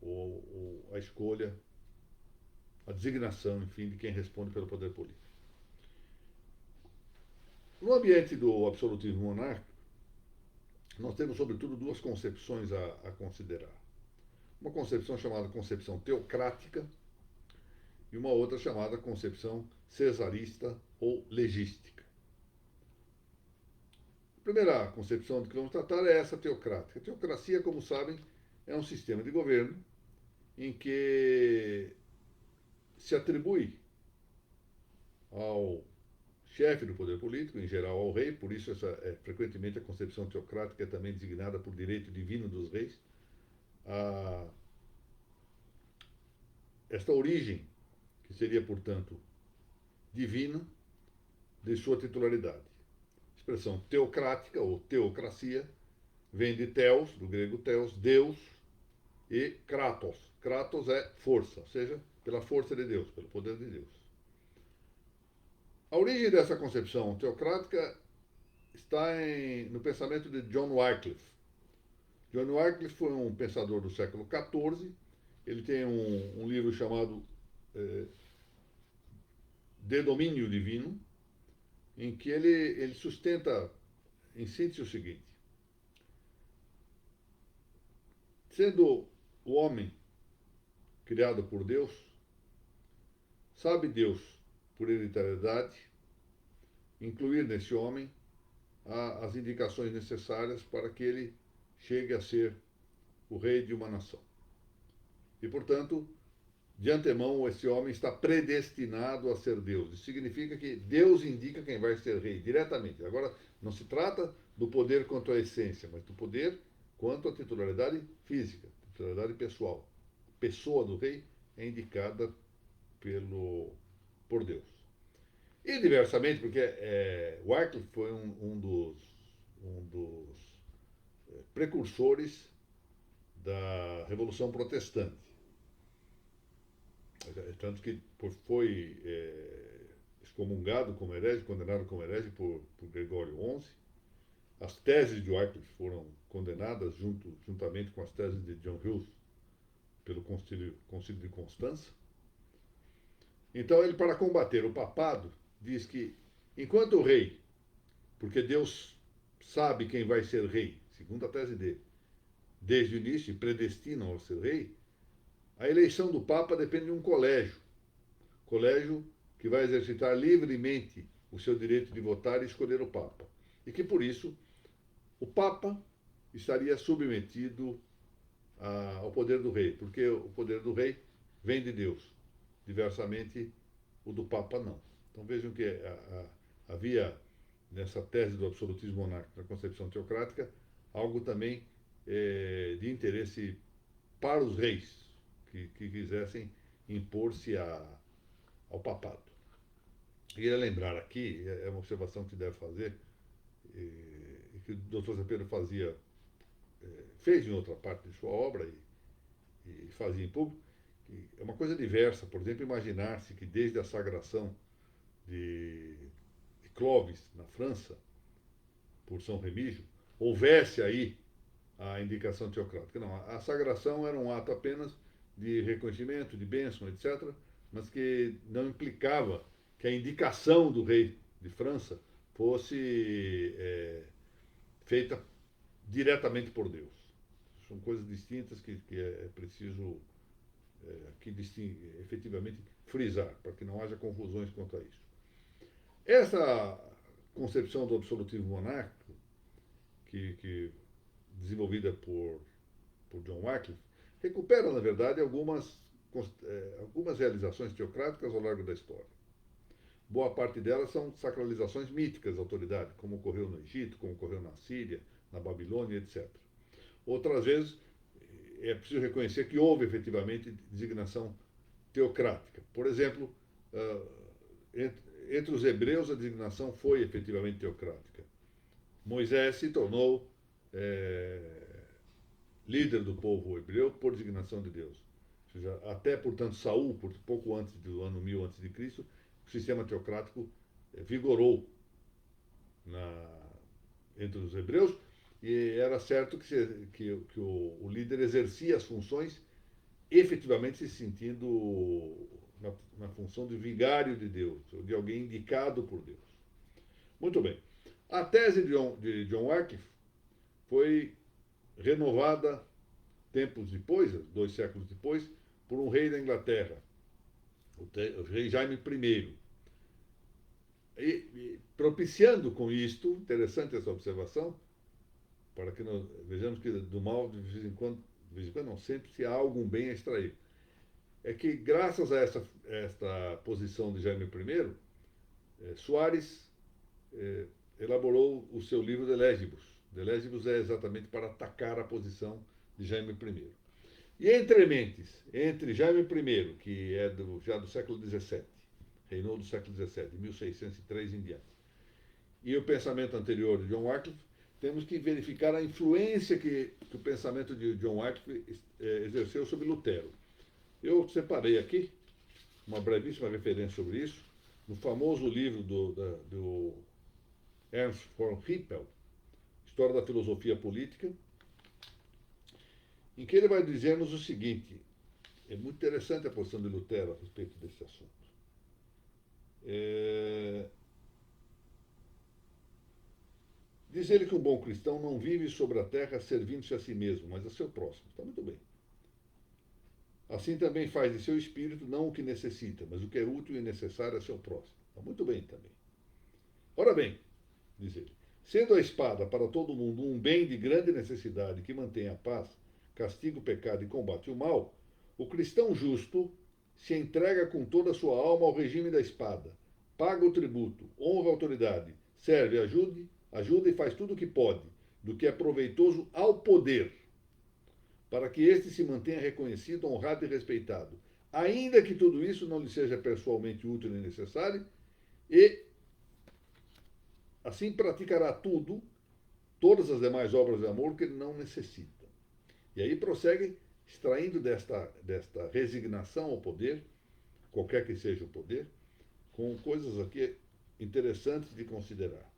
ou a escolha, a designação, enfim, de quem responde pelo poder político. No ambiente do absolutismo monárquico, nós temos, sobretudo, duas concepções a considerar. Uma concepção chamada concepção teocrática e uma outra chamada concepção cesarista ou legística. A primeira concepção de que vamos tratar é essa teocrática. A teocracia, como sabem, é um sistema de governo em que se atribui ao chefe do poder político, em geral ao rei, por isso frequentemente a concepção teocrática é também designada por direito divino dos reis, esta origem, que seria, portanto, divina, de sua titularidade. A expressão teocrática ou teocracia vem de theos, do grego theos, Deus, e kratos. Kratos é força, ou seja, pela força de Deus, pelo poder de Deus. A origem dessa concepção teocrática está no pensamento de John Wycliffe. John Wycliffe foi um pensador do século XIV. Ele tem um livro chamado De Domínio Divino, em que ele sustenta, em síntese, o seguinte: sendo o homem criado por Deus, sabe Deus, por hereditariedade, incluir nesse homem as indicações necessárias para que ele chegue a ser o rei de uma nação. E, portanto, de antemão, esse homem está predestinado a ser Deus. Isso significa que Deus indica quem vai ser rei, diretamente. Agora, não se trata do poder quanto à essência, mas do poder quanto à titularidade física, titularidade pessoal. A pessoa do rei é indicada por Deus. E, diversamente, porque Wycliffe foi um dos precursores da Revolução Protestante. Tanto que foi excomungado como herege, condenado como herege por Gregório XI. As teses de Wycliffe foram condenadas juntamente com as teses de John Hus pelo Concílio de Constança. Então, ele, para combater o papado, diz que, enquanto o rei, porque Deus sabe quem vai ser rei, segundo a tese dele, desde o início, predestina ao ser rei, a eleição do Papa depende de um colégio que vai exercitar livremente o seu direito de votar e escolher o Papa. E que, por isso, o Papa estaria submetido ao poder do rei, porque o poder do rei vem de Deus. Diversamente, o do Papa não. Então vejam que havia, nessa tese do absolutismo monárquico, na concepção teocrática, algo também de interesse para os reis, que quisessem impor-se ao papado. Queria lembrar aqui, é uma observação que deve fazer, e que o Dr. Zé Pedro fez em outra parte de sua obra e fazia em público, é uma coisa diversa. Por exemplo, imaginar-se que desde a sagração de Clovis, na França, por São Remígio, houvesse aí a indicação teocrática. Não, a sagração era um ato apenas de reconhecimento, de bênção, etc., mas que não implicava que a indicação do rei de França fosse feita diretamente por Deus. São coisas distintas que é preciso aqui efetivamente frisar, para que não haja confusões quanto a isso. Essa concepção do absolutismo monárquico, que desenvolvida por John Wycliffe, recupera, na verdade, algumas realizações teocráticas ao longo da história. Boa parte delas são sacralizações míticas da autoridade, como ocorreu no Egito, como ocorreu na Síria, na Babilônia, etc. Outras vezes, é preciso reconhecer que houve efetivamente designação teocrática. Por exemplo, entre os hebreus a designação foi efetivamente teocrática. Moisés se tornou líder do povo hebreu por designação de Deus. Ou seja, até, portanto, Saul, pouco antes do ano 1000 a.C., o sistema teocrático vigorou entre os hebreus, e era certo que o líder exercia as funções efetivamente se sentindo na função de vigário de Deus, ou de alguém indicado por Deus. Muito bem. A tese de John Wycliffe foi renovada tempos depois, 2 séculos depois, por um rei da Inglaterra, o rei Jaime I. E propiciando com isto, interessante essa observação, para que nós vejamos que do mal, de vez em quando não sempre, se há algum bem a extrair. É que, graças a esta posição de Jaime I, Soares elaborou o seu livro De Legibus. De Legibus é exatamente para atacar a posição de Jaime I. E entre Jaime I, que é já do século XVII, reinou do século XVII, de 1603 em diante, e o pensamento anterior de John Wycliffe, temos que verificar a influência que o pensamento de John Wycliffe exerceu sobre Lutero. Eu separei aqui uma brevíssima referência sobre isso, no famoso livro do Ernst von Rippel, História da Filosofia Política, em que ele vai dizer-nos o seguinte: é muito interessante a posição de Lutero a respeito desse assunto. Diz ele que um bom cristão não vive sobre a terra servindo-se a si mesmo, mas a seu próximo. Está muito bem. Assim também faz de seu espírito não o que necessita, mas o que é útil e necessário a seu próximo. Está muito bem também. Ora bem, diz ele, sendo a espada para todo mundo um bem de grande necessidade que mantém a paz, castiga o pecado e combate o mal, o cristão justo se entrega com toda a sua alma ao regime da espada, paga o tributo, honra a autoridade, serve, ajuda e faz tudo o que pode, do que é proveitoso ao poder, para que este se mantenha reconhecido, honrado e respeitado, ainda que tudo isso não lhe seja pessoalmente útil e necessário, e assim praticará todas as demais obras de amor que ele não necessita. E aí prossegue extraindo desta resignação ao poder, qualquer que seja o poder, com coisas aqui interessantes de considerar.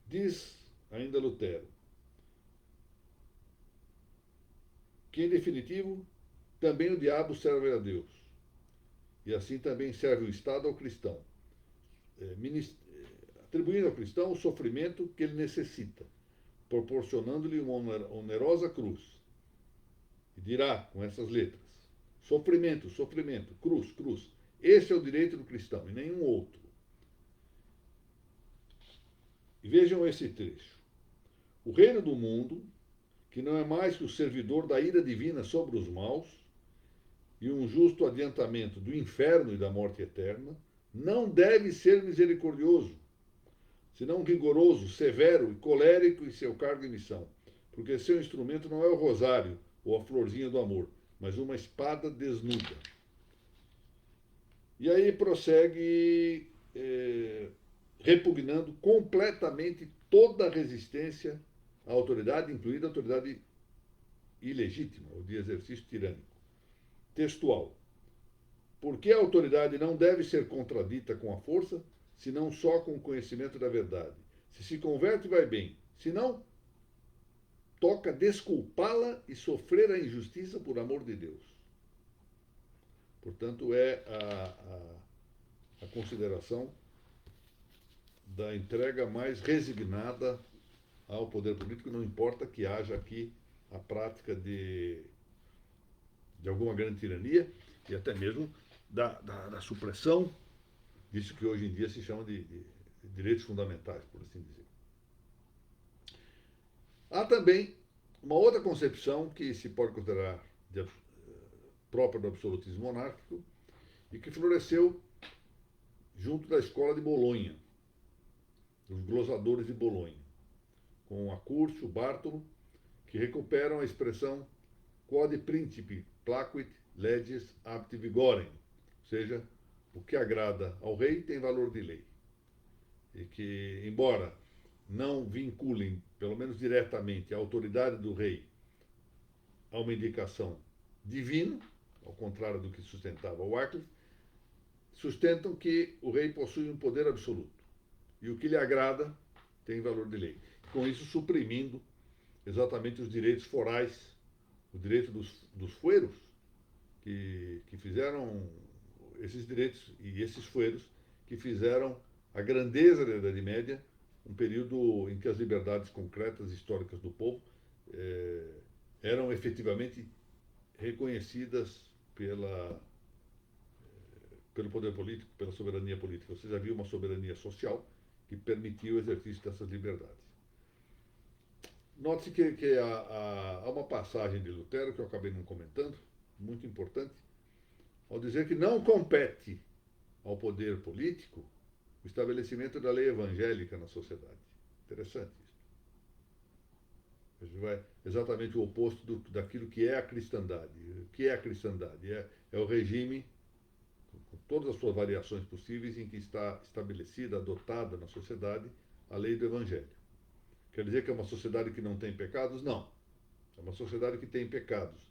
Diz ainda Lutero que, em definitivo, também o diabo serve a Deus, e assim também serve o Estado ao cristão, atribuindo ao cristão o sofrimento que ele necessita, proporcionando-lhe uma onerosa cruz. E dirá, com essas letras, sofrimento, cruz, cruz. Esse é o direito do cristão, e nenhum outro. E vejam esse trecho. O reino do mundo, que não é mais que o servidor da ira divina sobre os maus, e um justo adiantamento do inferno e da morte eterna, não deve ser misericordioso, senão rigoroso, severo e colérico em seu cargo e missão, porque seu instrumento não é o rosário ou a florzinha do amor, mas uma espada desnuda. E aí prossegue repugnando completamente toda resistência à autoridade, incluindo a autoridade ilegítima, ou de exercício tirânico. Textual. Porque a autoridade não deve ser contradita com a força, senão só com o conhecimento da verdade. Se converte, vai bem. Se não, toca desculpá-la e sofrer a injustiça por amor de Deus. Portanto, é a consideração da entrega mais resignada ao poder político, não importa que haja aqui a prática de alguma grande tirania e até mesmo da supressão disso que hoje em dia se chama de direitos fundamentais, por assim dizer. Há também uma outra concepção que se pode considerar própria do absolutismo monárquico e que floresceu junto da escola de Bolonha, dos glosadores de Bolonha, com Accurso, Bartolo, que recuperam a expressão quod principi placuit leges apte vigorem, ou seja, o que agrada ao rei tem valor de lei. E que, embora não vinculem, pelo menos diretamente, a autoridade do rei a uma indicação divina, ao contrário do que sustentava Wycliffe, sustentam que o rei possui um poder absoluto. E o que lhe agrada tem valor de lei. Com isso, suprimindo exatamente os direitos forais, o direito dos fueros, que fizeram esses direitos e esses fueros que fizeram a grandeza da Idade Média, um período em que as liberdades concretas históricas do povo eram efetivamente reconhecidas pelo poder político, pela soberania política. Ou seja, havia uma soberania social que permitia o exercício dessas liberdades. Note-se que há uma passagem de Lutero, que eu acabei não comentando, muito importante, ao dizer que não compete ao poder político o estabelecimento da lei evangélica na sociedade. Interessante isso. Isso vai exatamente o oposto daquilo que é a cristandade. O que é a cristandade? É o regime, com todas as suas variações possíveis, em que está estabelecida, adotada na sociedade, a lei do evangelho. Quer dizer que é uma sociedade que não tem pecados? Não. É uma sociedade que tem pecados.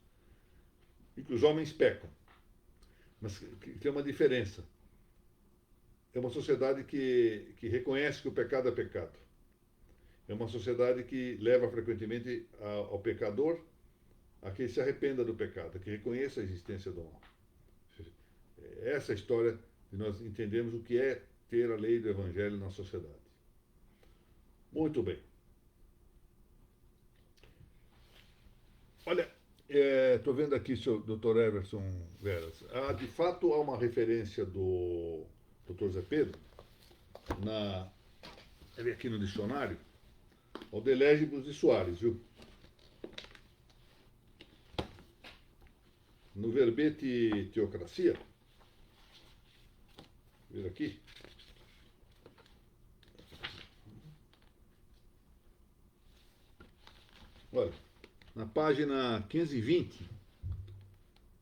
E que os homens pecam. Mas que tem uma diferença. É uma sociedade que reconhece que o pecado é pecado. É uma sociedade que leva frequentemente ao pecador a que se arrependa do pecado, a que reconheça a existência do mal. Essa é a história de nós entendermos o que é ter a lei do evangelho na sociedade. Muito bem. Olha, estou vendo aqui, seu Dr. Everson Veras. De fato, há uma referência do Dr. Zé Pedro, aqui no dicionário, ao De Legibus de Soares, viu? No verbete teocracia, ver aqui. Olha, na página 520,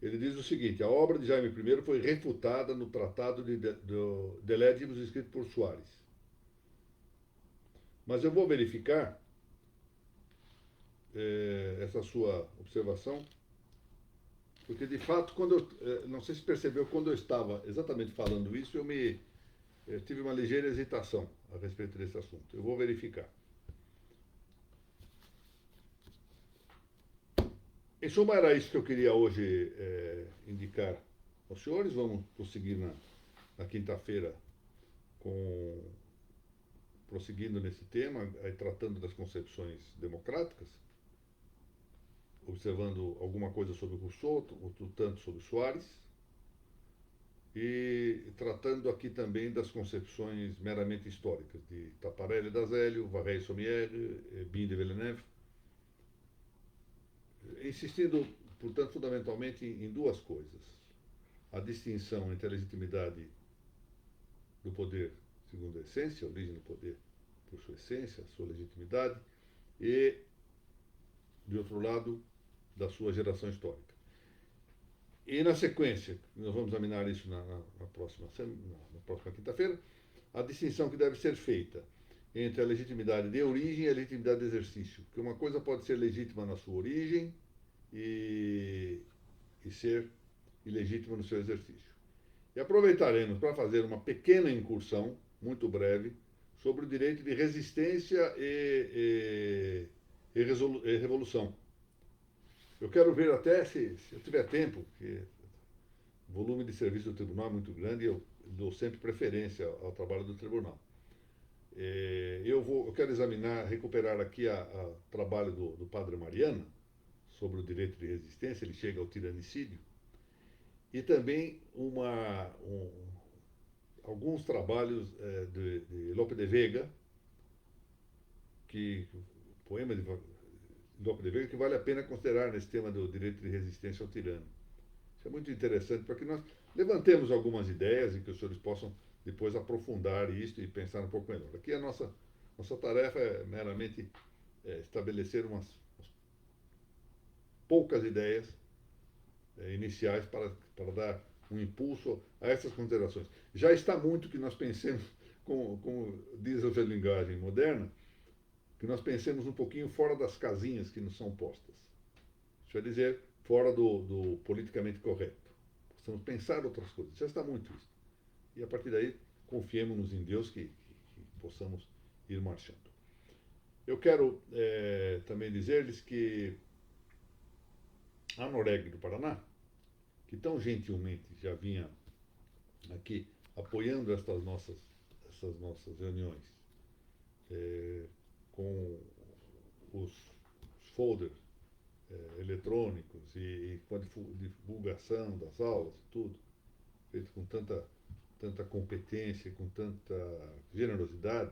ele diz o seguinte: a obra de Jaime I foi refutada no tratado de Legibus escrito por Soares. Mas eu vou verificar essa sua observação, porque de fato, não sei se percebeu, quando eu estava exatamente falando isso, eu tive uma ligeira hesitação a respeito desse assunto. Eu vou verificar. Em suma, era isso que eu queria hoje indicar aos senhores. Vamos prosseguir na quinta-feira prosseguindo nesse tema, tratando das concepções democráticas, observando alguma coisa sobre Rousseau, outro tanto sobre Soares, e tratando aqui também das concepções meramente históricas, de Taparelli d'Azeglio, Varrey Sommières, Bin de Villeneuve, insistindo, portanto, fundamentalmente em duas coisas: a distinção entre a legitimidade do poder segundo a essência, a origem do poder por sua essência, sua legitimidade, e, de outro lado, da sua geração histórica. E, na sequência, nós vamos examinar isso na próxima quinta-feira, a distinção que deve ser feita entre a legitimidade de origem e a legitimidade de exercício. Porque uma coisa pode ser legítima na sua origem e ser ilegítima no seu exercício. E aproveitaremos para fazer uma pequena incursão, muito breve, sobre o direito de resistência e revolução. Eu quero ver até, se eu tiver tempo, porque o volume de serviço do tribunal é muito grande e eu dou sempre preferência ao trabalho do tribunal. Eu quero examinar, recuperar aqui o trabalho do padre Mariana sobre o direito de resistência, ele chega ao tiranicídio, e também alguns trabalhos de Lope de Vega, poema de Lope de Vega, que vale a pena considerar nesse tema do direito de resistência ao tirano. Isso é muito interessante para que nós levantemos algumas ideias e que os senhores possam depois aprofundar isso e pensar um pouco melhor. Aqui a nossa tarefa é meramente estabelecer umas poucas ideias iniciais para dar um impulso a essas considerações. Já está muito que nós pensemos, como diz a linguagem moderna, que nós pensemos um pouquinho fora das casinhas que nos são postas. Isso é dizer, fora do politicamente correto. Precisamos pensar outras coisas. Já está muito isso. E a partir daí, confiemos em Deus que possamos ir marchando. Eu quero também dizer-lhes que a Noreg do Paraná, que tão gentilmente já vinha aqui apoiando essas nossas reuniões, com os folders eletrônicos e com a divulgação das aulas e tudo, feito com tanta competência, com tanta generosidade,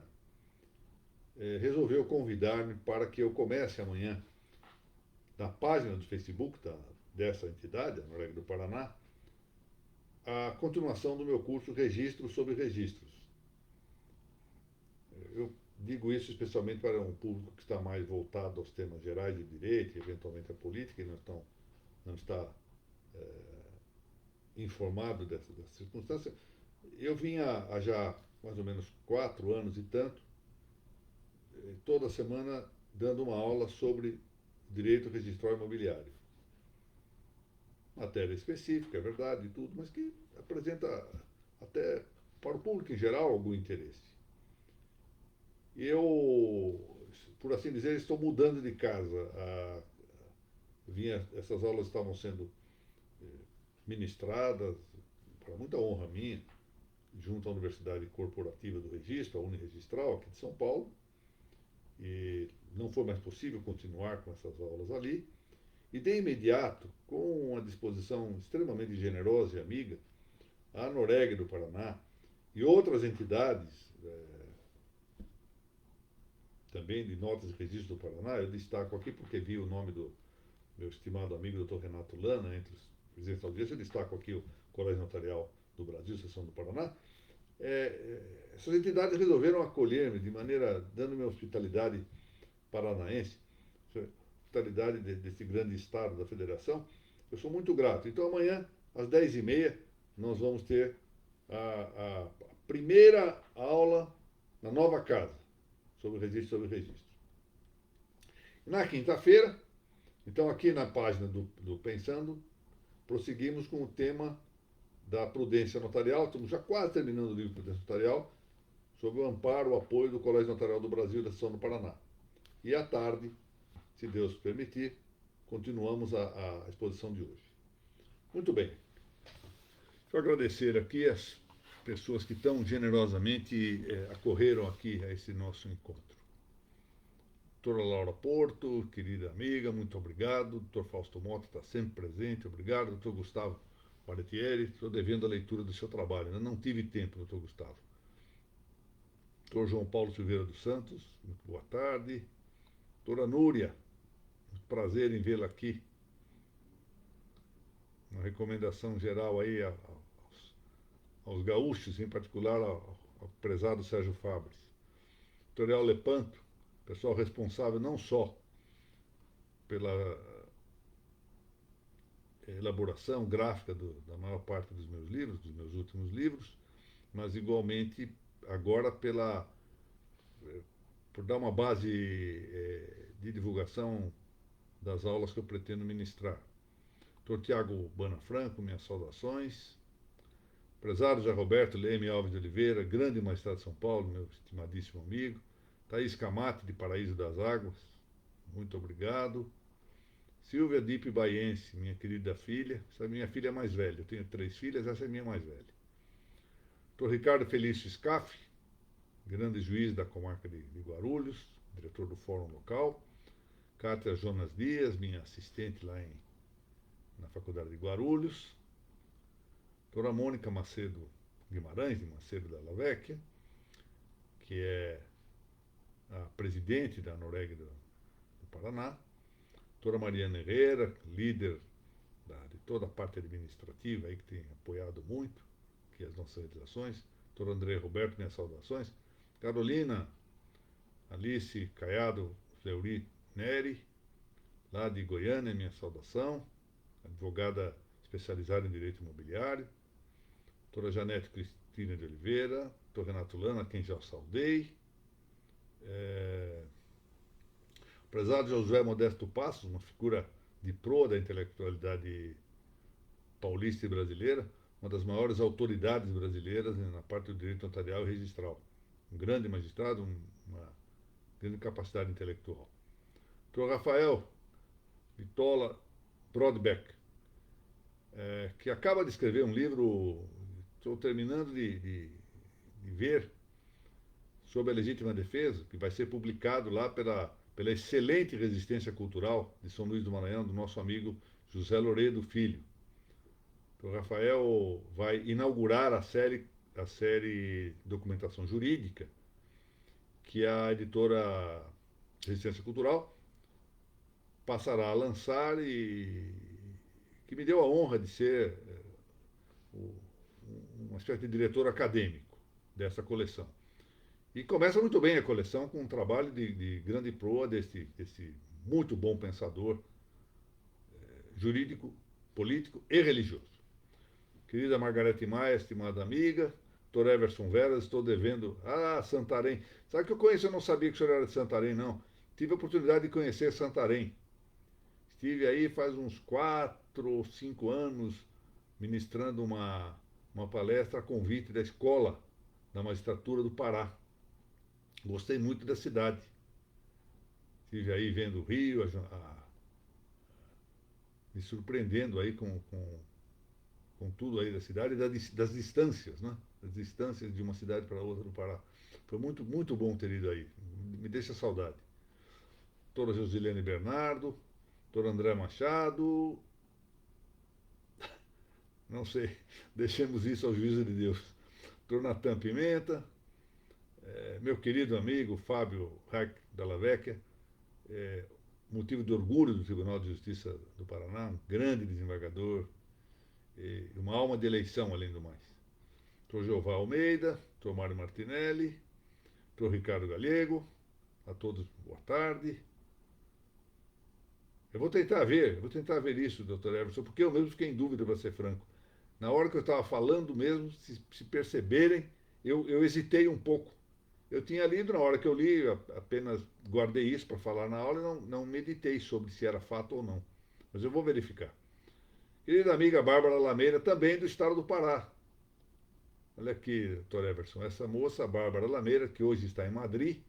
resolveu convidar-me para que eu comece amanhã, na página do Facebook dessa entidade, a Noreg do Paraná, a continuação do meu curso Registros sobre Registros. Eu digo isso especialmente para um público que está mais voltado aos temas gerais de direito, e eventualmente a política, e não está informado dessa circunstância. Eu vinha há já mais ou menos 4 anos e tanto, toda semana dando uma aula sobre direito registral imobiliário. Matéria específica, é verdade, e tudo, mas que apresenta até para o público em geral algum interesse. E eu, por assim dizer, estou mudando de casa. Essas aulas estavam sendo ministradas, para muita honra minha, junto à Universidade Corporativa do Registro, a Uniregistral, aqui de São Paulo, e não foi mais possível continuar com essas aulas ali. E de imediato, com uma disposição extremamente generosa e amiga, a Noreg do Paraná e outras entidades também de notas e registros do Paraná, eu destaco aqui porque vi o nome do meu estimado amigo Dr. Renato Lana, entre os presidentes da audiência, eu destaco aqui o Colégio Notarial do Brasil, Seção do Paraná. Essas entidades resolveram acolher-me de maneira, dando-me hospitalidade paranaense, hospitalidade desse grande estado da federação. Eu sou muito grato. Então amanhã, às 10h30, nós vamos ter a primeira aula na nova casa, sobre registro. Na quinta-feira, então aqui na página do Pensando, prosseguimos com o tema da prudência notarial. Estamos já quase terminando o livro Prudência Notarial, sobre o amparo, o apoio do Colégio Notarial do Brasil e da Seção do Paraná. E à tarde, se Deus permitir, continuamos a exposição de hoje. Muito bem. Deixa eu agradecer aqui as pessoas que tão generosamente acorreram aqui a esse nosso encontro. Doutora Laura Porto, querida amiga, muito obrigado. Doutor Fausto Mota está sempre presente, obrigado. Doutor Gustavo Paretieri, estou devendo a leitura do seu trabalho. Ainda não tive tempo, doutor Gustavo. Doutor João Paulo Silveira dos Santos, muito boa tarde. Doutora Núria, muito prazer em vê-la aqui. Uma recomendação geral aí aos gaúchos, em particular ao prezado Sérgio Fabres. Doutor Lepanto, pessoal responsável não só pela elaboração gráfica da maior parte dos meus livros, dos meus últimos livros, mas igualmente agora por dar uma base de divulgação das aulas que eu pretendo ministrar. Dr. Tiago Bana Franco, minhas saudações. Prezado José Roberto Leme Alves de Oliveira, grande magistrado de São Paulo, meu estimadíssimo amigo. Thaís Camate, de Paraíso das Águas, muito obrigado. Silvia Dipe Baiense, minha querida filha. Essa é minha filha mais velha. Eu tenho 3 filhas, essa é minha mais velha. Dr. Ricardo Felício Scaff, grande juiz da comarca de Guarulhos, diretor do Fórum Local. Cátia Jonas Dias, minha assistente lá na Faculdade de Guarulhos. Doutora Mônica Macedo Guimarães, de Macedo da Lavecchia, que é a presidente da Noreg do Paraná. Doutora Mariana Herrera, líder de toda a parte administrativa, aí, que tem apoiado muito aqui as nossas realizações. Doutor André Roberto, minhas saudações. Carolina Alice Caiado Fleury Neri, lá de Goiânia, minha saudação. Advogada especializada em direito imobiliário. Doutora Janete Cristina de Oliveira, doutor Renato Lana, a quem já saudei. Prezado Josué Modesto Passos, uma figura de proa da intelectualidade paulista e brasileira, uma das maiores autoridades brasileiras na parte do direito notarial e registral. Um grande magistrado, uma grande capacidade intelectual. Dr. Rafael Vitola Brodbeck, que acaba de escrever um livro, estou terminando de ver, sobre a legítima defesa, que vai ser publicado lá pela excelente resistência cultural de São Luís do Maranhão, do nosso amigo José Loredo Filho. O Rafael vai inaugurar a série Documentação Jurídica, que a editora Resistência Cultural passará a lançar e que me deu a honra de ser uma espécie de diretor acadêmico dessa coleção. E começa muito bem a coleção com um trabalho de grande proa desse muito bom pensador jurídico, político e religioso. Querida Margarete Maia, estimada amiga, Dr. Everson Veras, estou devendo... Santarém. Sabe que eu conheço? Eu não sabia que o senhor era de Santarém, não. Tive a oportunidade de conhecer Santarém. Estive aí faz uns 4 ou 5 anos ministrando uma palestra a convite da Escola da Magistratura do Pará. Gostei muito da cidade. Estive aí vendo o Rio, me surpreendendo aí com tudo aí da cidade e das distâncias, né? Das distâncias de uma cidade para outra do Pará. Foi muito, muito bom ter ido aí. Me deixa saudade. Doutora Josilene Bernardo, doutor André Machado, não sei, deixemos isso ao juízo de Deus. Doutor Natan Pimenta, meu querido amigo Fábio Hack da Lavecchia, motivo de orgulho do Tribunal de Justiça do Paraná, um grande desembargador, uma alma de eleição, além do mais. Doutor Jeová Almeida, doutor Mário Martinelli, doutor Ricardo Galego, a todos boa tarde. Eu vou tentar ver isso, doutor Everson, porque eu mesmo fiquei em dúvida, para ser franco. Na hora que eu estava falando mesmo, se perceberem, eu hesitei um pouco. Eu tinha lido, na hora que eu li, apenas guardei isso para falar na aula e não meditei sobre se era fato ou não. Mas eu vou verificar. Querida amiga Bárbara Lameira, também do estado do Pará. Olha aqui, doutor Everson, essa moça, Bárbara Lameira, que hoje está em Madrid,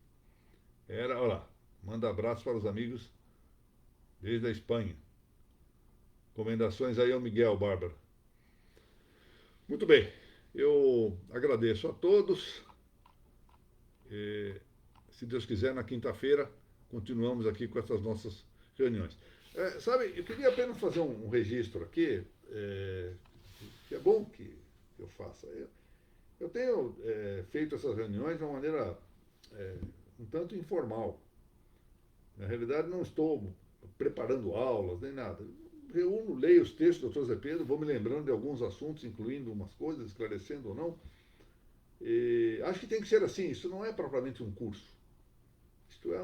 olha lá, manda abraço para os amigos desde a Espanha. Recomendações aí ao Miguel, Bárbara. Muito bem, eu agradeço a todos. Se Deus quiser, na quinta-feira, continuamos aqui com essas nossas reuniões. Sabe, eu queria apenas fazer um registro aqui, que é bom que eu faça. Eu tenho feito essas reuniões de uma maneira um tanto informal. Na realidade, não estou preparando aulas, nem nada. Reúno, leio os textos do Dr. Zé Pedro, vou me lembrando de alguns assuntos, incluindo umas coisas, esclarecendo ou não. E acho que tem que ser assim, isso não é propriamente um curso. Isto é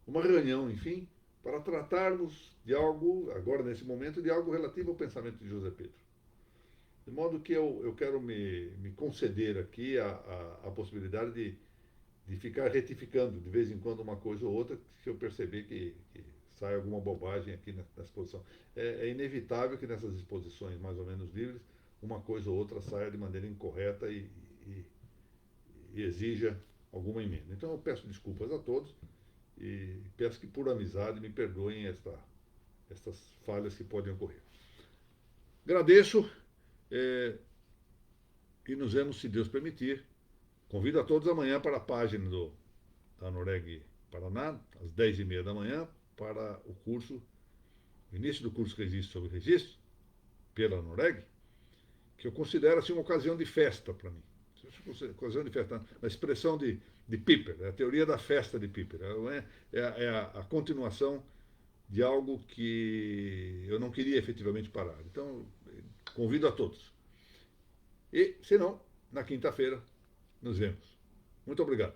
uma reunião, enfim, para tratarmos de algo, agora nesse momento, de algo relativo ao pensamento de José Pedro. De modo que eu quero me conceder aqui a possibilidade de ficar retificando de vez em quando uma coisa ou outra, se eu perceber que sai alguma bobagem aqui nessa exposição. É inevitável que nessas exposições mais ou menos livres, uma coisa ou outra saia de maneira incorreta e exija alguma emenda. Então eu peço desculpas a todos e peço que por amizade me perdoem estas falhas que podem ocorrer. Agradeço e nos vemos, se Deus permitir. Convido a todos amanhã para a página da Noreg Paraná, às 10h30 da manhã, para o curso, o início do curso que existe sobre registro, pela Noreg, que eu considero assim uma ocasião de festa para mim. Ocasião de festa, a expressão de Piper, a teoria da festa de Piper. É a continuação de algo que eu não queria efetivamente parar. Então, convido a todos. E, se não, na quinta-feira, nos vemos. Muito obrigado.